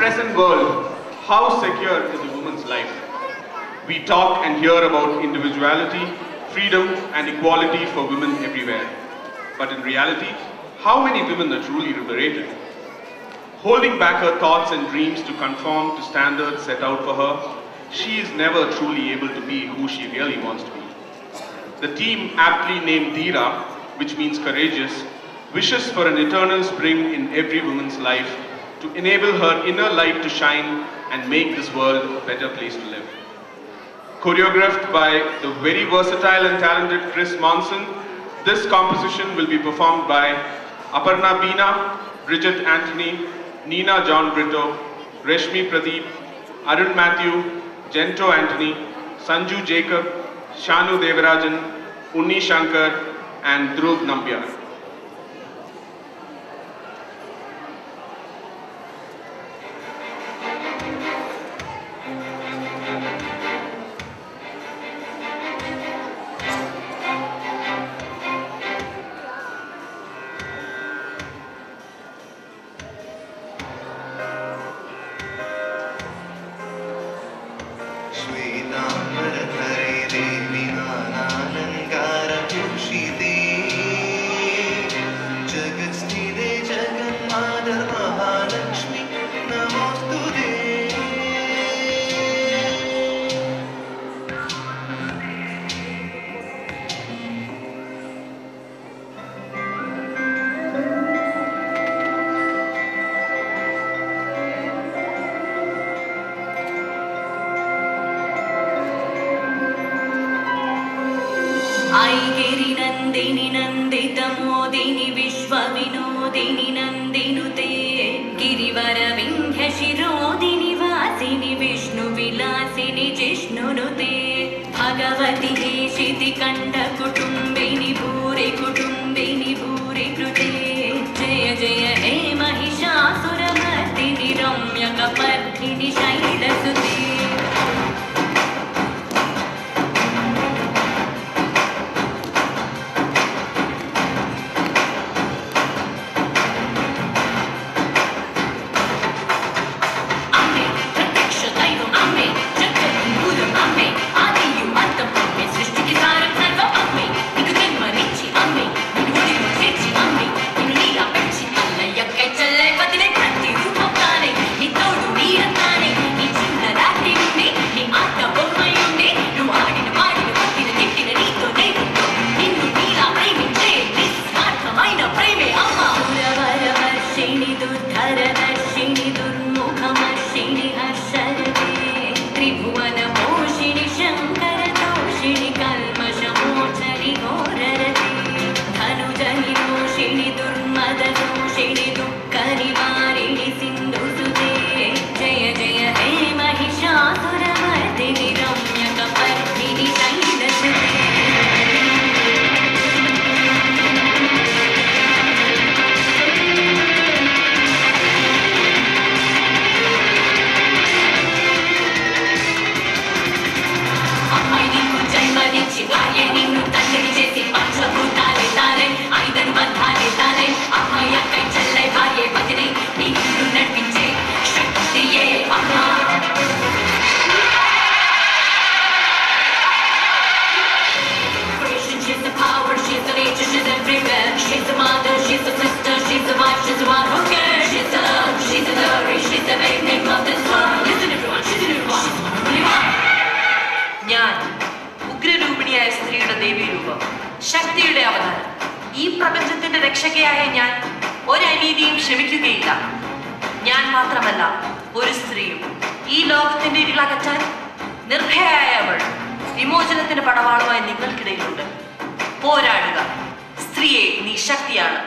present world, how secure is a woman's life? We talk and hear about individuality, freedom and equality for women everywhere. But in reality, how many women are truly liberated? Holding back her thoughts and dreams to conform to standards set out for her, she is never truly able to be who she really wants to be. The team, aptly named Dheera, which means courageous, wishes for an eternal spring in every woman's life to enable her inner light to shine and make this world a better place to live. Choreographed by the very versatile and talented Chris Monson, this composition will be performed by Aparna Beena, Bridget Anthony, Nina John Brito, Reshmi Pradeep, Arun Matthew, Gento Anthony, Sanju Jacob, Shanu Devarajan, Unni Shankar and Dhruv Nambiar. Nandini Nandit मोदिनी विश्व विनोदिनी नंदिनुते गिरिवर विंध्य शिरोदिनी वासिनी विष्णु विलासिनी जिष्णुनुते भगवती हेशिति कंठ कुटुंबिनी भूरि कृते जय जय हे महिषासुरमर्दिनी रम्य कपर्दिनी शैलसुते ശക്തിയുടെ അവതാരം ഈ പ്രപഞ്ചത്തിന്റെ രക്ഷകയായ ഞാൻ ഒരു അനീതിയും ക്ഷമിക്കുകയില്ല. ഞാൻ മാത്രമല്ല ഒരു സ്ത്രീയും ഈ ലോകത്തിന്റെ ഇരുളകറ്റാൻ നിർഭയയായ അവൾ വിമോചനത്തിന്റെ പടവാളുമായി നിങ്ങൾക്കിടയിലുണ്ട്. പോരാടുക സ്ത്രീയെ, നീ ശക്തിയാണ്.